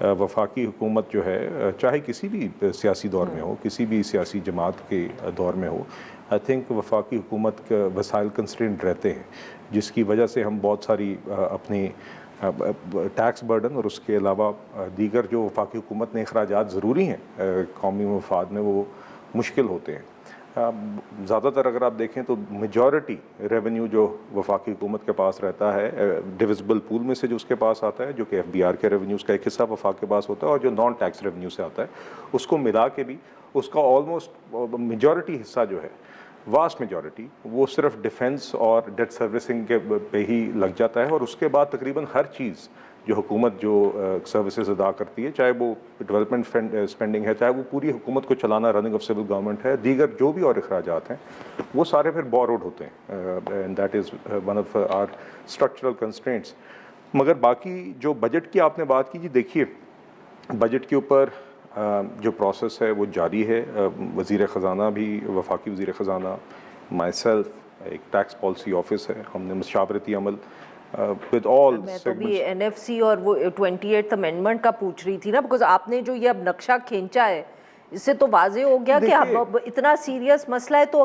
وفاقی حکومت جو ہے چاہے کسی بھی سیاسی دور میں ہو, کسی بھی سیاسی جماعت کے دور میں ہو, آئی تھنک وفاقی حکومت کا وسائل کنسٹرینٹ رہتے ہیں, جس کی وجہ سے ہم بہت ساری اپنی ٹیکس برڈن اور اس کے علاوہ دیگر جو وفاقی حکومت نے اخراجات ضروری ہیں قومی مفاد میں, وہ مشکل ہوتے ہیں. زیادہ تر اگر آپ دیکھیں تو میجورٹی ریونیو جو وفاقی حکومت کے پاس رہتا ہے ڈویزبل پول میں سے جو اس کے پاس آتا ہے, جو کہ FBR کے ریونیوز کا ایک حصہ وفاق کے پاس ہوتا ہے, اور جو نان ٹیکس ریونیو سے آتا ہے اس کو ملا کے بھی اس کا آلموسٹ میجورٹی حصہ جو ہے, واسٹ میجورٹی, وہ صرف ڈیفنس اور ڈیٹ سروسنگ کے پہ ہی لگ جاتا ہے. اور اس کے بعد تقریباً ہر چیز جو حکومت جو سروسز ادا کرتی ہے, چاہے وہ ڈیولپمنٹ اسپینڈنگ ہے, چاہے وہ پوری حکومت کو چلانا رننگ آف سول گورنمنٹ ہے, دیگر جو بھی اور اخراجات ہیں وہ سارے پھر بوروڈ ہوتے ہیں, and that is one of our structural constraints. مگر باقی جو بجٹ کی آپ نے بات کی, جی دیکھیے بجٹ کے اوپر جو پروسیس ہے وہ جاری ہے. وزیر خزانہ بھی, وفاقی وزیر خزانہ, مائی سیلف, ایک ٹیکس پالیسی آفس ہے, ہم نے مشاورتی عمل with all میں تو بھی NFC اور وہ 28th امینڈمنٹ کا پوچھ رہی تھی نا, بیکاز آپ نے جو یہ اب نقشہ کھینچا ہے اس سے تو واضح ہو گیا کہ اب اتنا سیریس مسئلہ ہے, تو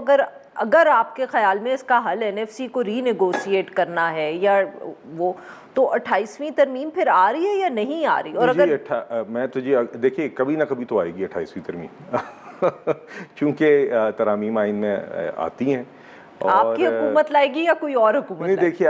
اگر آپ کے خیال میں اس کا حل NFC کو ری نیگوشیٹ کرنا ہے یا وہ, تو 28ویں ترمیم پھر آ رہی ہے یا نہیں آ رہی؟ اور اگر میں تو جی دیکھیے کبھی نہ کبھی تو آئے گی 28ویں ترمیم چونکہ ترامیم آئین میں آتی ہیں. آپ کی حکومت لائے گی یا کوئی اور حکومت؟ نہیں دیکھیے,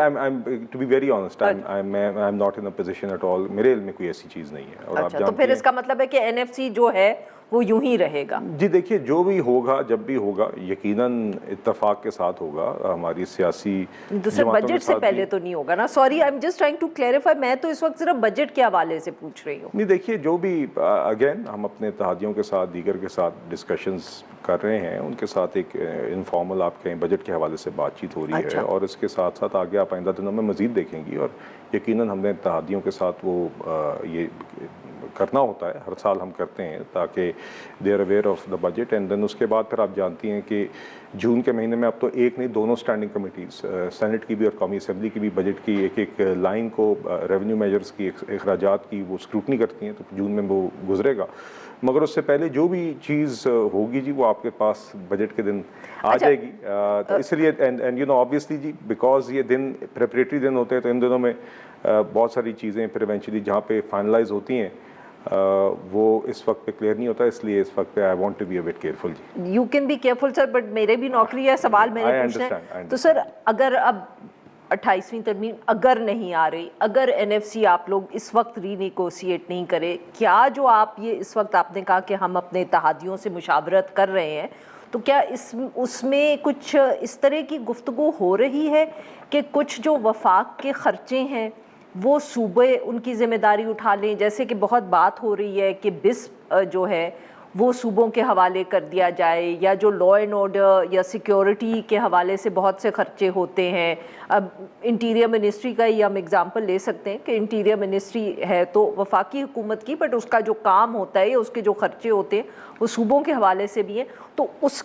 to be very honest, I am not in a position at all, میرے علم میں کوئی ایسی چیز نہیں ہے. اور آپ تو پھر اس کا مطلب ہے کہ NFC جو ہے وہ یوں ہی رہے گا؟ جی دیکھیے جو بھی ہوگا, جب بھی ہوگا, یقیناً اتفاق کے ساتھ ہوگا. ہماری سیاسی دوسرے بجٹ سے پہلے تو نہیں ہوگا نا؟ Sorry, I am just trying to clarify, میں تو اس وقت صرف بجٹ کے حوالے سے پوچھ رہی ہوں. نہیں دیکھیے جو بھی, اگین ہم اپنے اتحادیوں کے ساتھ, دیگر کے ساتھ ڈسکشنز کر رہے ہیں, ان کے ساتھ ایک انفارمل آپ کہیں بجٹ کے حوالے سے بات چیت ہو رہی ہے, اور اس کے ساتھ ساتھ آگے آپ آئندہ دنوں میں مزید دیکھیں گی. اور یقیناً ہم نے اتحادیوں کے ساتھ وہ یہ کرنا ہوتا ہے, ہر سال ہم کرتے ہیں, تاکہ they are aware of the budget. And then اس کے بعد پھر آپ جانتی ہیں کہ جون کے مہینے میں اب تو ایک نہیں, دونوں اسٹینڈنگ کمیٹیز, سینٹ کی بھی اور قومی اسمبلی کی بھی, بجٹ کی ایک ایک لائن کو, ریونیو میجرز کی, اخراجات کی وہ اسکروٹنی کرتی ہیں, تو جون میں وہ گزرے گا. مگر اس سے پہلے جو بھی چیز ہوگی جی وہ آپ کے پاس بجٹ کے دن آ جائے گی. تو اس لیے اینڈ یو نو آبویسلی جی, بیکاز یہ دن پریپریٹری دن ہوتے ہیں, تو ان دنوں میں بہت ساری چیزیں پھر ایونچولی جہاں پہ فائنلائز ہوتی ہیں وہ اس وقت پہ کلیئر نہیں ہوتا, اس لیے اس وقت پہ I want to be a bit careful. جی you can be careful sir, but میرے بھی نوکری ہے, سوال میں نے پوچھنا ہے. تو سر اگر اب 28ویں ترمیم اگر نہیں آ رہی, اگر NFC آپ لوگ اس وقت ری نیگوشیٹ نہیں کرے, کیا جو آپ یہ اس وقت آپ نے کہا کہ ہم اپنے اتحادیوں سے مشاورت کر رہے ہیں, تو کیا اس میں کچھ اس طرح کی گفتگو ہو رہی ہے کہ کچھ جو وفاق کے خرچے ہیں وہ صوبے ان کی ذمہ داری اٹھا لیں؟ جیسے کہ بہت بات ہو رہی ہے کہ بسپ جو ہے وہ صوبوں کے حوالے کر دیا جائے, یا جو لا اینڈ آرڈر یا سیکیورٹی کے حوالے سے بہت سے خرچے ہوتے ہیں. اب انٹیریئر منسٹری کا ہی ہم اگزامپل لے سکتے ہیں کہ انٹیریئر منسٹری ہے تو وفاقی حکومت کی, بٹ اس کا جو کام ہوتا ہے, اس کے جو خرچے ہوتے ہیں وہ صوبوں کے حوالے سے بھی ہیں, تو اس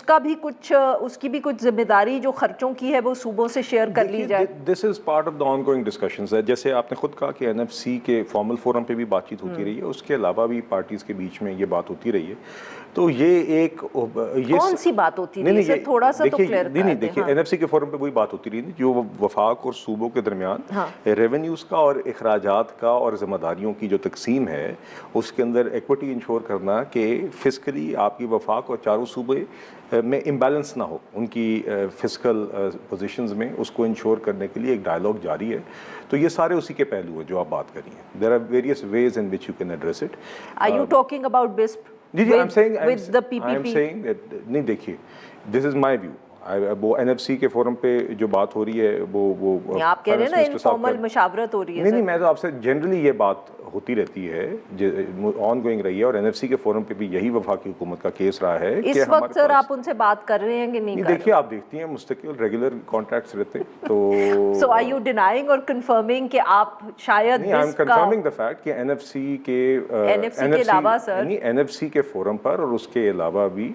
کا بھی کچھ, اس کی بھی کچھ ذمہ داری جو خرچوں کی ہے وہ صوبوں سے شیئر کر لی جائے. This is part of the ongoing discussions. جیسے آپ نے خود کہا کہ NFC کے فارمل فورم پہ بھی بات چیت ہوتی رہی ہے, اس کے علاوہ بھی پارٹیز کے بیچ میں یہ بات ہوتی رہی ہے. تو یہ ایک کون سی بات ہوتی رہی ہے سر, تھوڑا سا تو کلیئر کر دیں. نہیں دیکھیے NFC کے فورم پہ وہی بات ہوتی رہی ہے جو وفاق اور صوبوں کے درمیان ریونیوز کا اور اخراجات کا اور ذمہ داریوں کی جو تقسیم ہے, اس کے اندر ایکوٹی انشور کرنا کہ فسکلی آپ کی وفاق اور چاروں صوبے میں امبیلنس نہ ہو ان کی فسکل پوزیشنز میں, اس کو انشور کرنے کے لیے ایک ڈائلاگ جاری ہے. تو یہ سارے اسی کے پہلو ہیں جو آپ بات کر رہی ہیں. There are various ways in which you can address it. Are you talking about BISP جی I am saying with the PPP? نہیں دیکھیے, دس از مائی ویو. وہ NFC کے فورم پہ جو بات ہو رہی ہے وہ آپ کہہ رہے ہیں نا انفارمل مشاورت ہو رہی ہے. نہیں میں تو آپ سے جنرلی یہ بات ہوتی رہتی ہے, آن گوئنگ رہی ہے, اور NFC کے فورم پہ بھی یہی وفاقی حکومت کا کیس رہا ہے. اس وقت سر آپ ان سے بات کر رہے ہیں کہ نہیں؟ دیکھیے آپ دیکھتی ہیں مستقل ریگولر کانٹیکٹس رہتے تو so are you denying or confirming کہ آپ شاید نہیں, I am confirming the fact کہ NFC کے علاوہ سر NFC کے فورم پر اور اس کے علاوہ بھی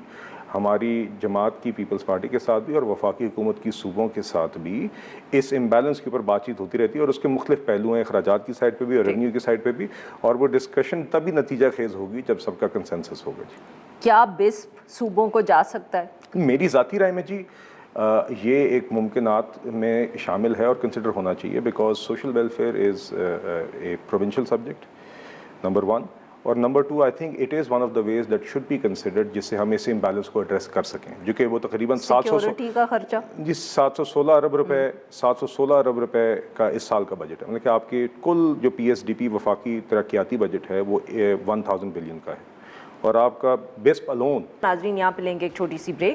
ہماری جماعت کی پیپلز پارٹی کے ساتھ بھی اور وفاقی حکومت کی صوبوں کے ساتھ بھی اس امبیلنس کے اوپر بات چیت ہوتی رہتی ہے، اور اس کے مختلف پہلو ہیں، اخراجات کی سائڈ پہ بھی اور ریونیو کی سائڈ پہ بھی، اور وہ ڈسکشن تبھی نتیجہ خیز ہوگی جب سب کا کنسنسس ہوگا جی۔ کیا بسپ صوبوں کو جا سکتا ہے؟ میری ذاتی رائے میں جی یہ ایک ممکنات میں شامل ہے اور کنسیڈر ہونا چاہیے، because social welfare is a provincial subject, number one, اور number two I think it is one of the ways that should be considered جس سے ہم اس امبیلنس کو ایڈریس کر سکیں، جو کہ وہ تقریباً سیکیورٹی کا خرچہ جی 716 ارب روپے 716 ارب روپے کا اس سال کا بجٹ ہے، مطلب کہ آپ کے کل جو پی ایس ڈی پی وفاقی ترقیاتی بجٹ ہے وہ 1000 بلین کا ہے، اور آپ کا بسپ الون۔ ناظرین یہاں پہ لیں گے ایک چھوٹی سی بریک۔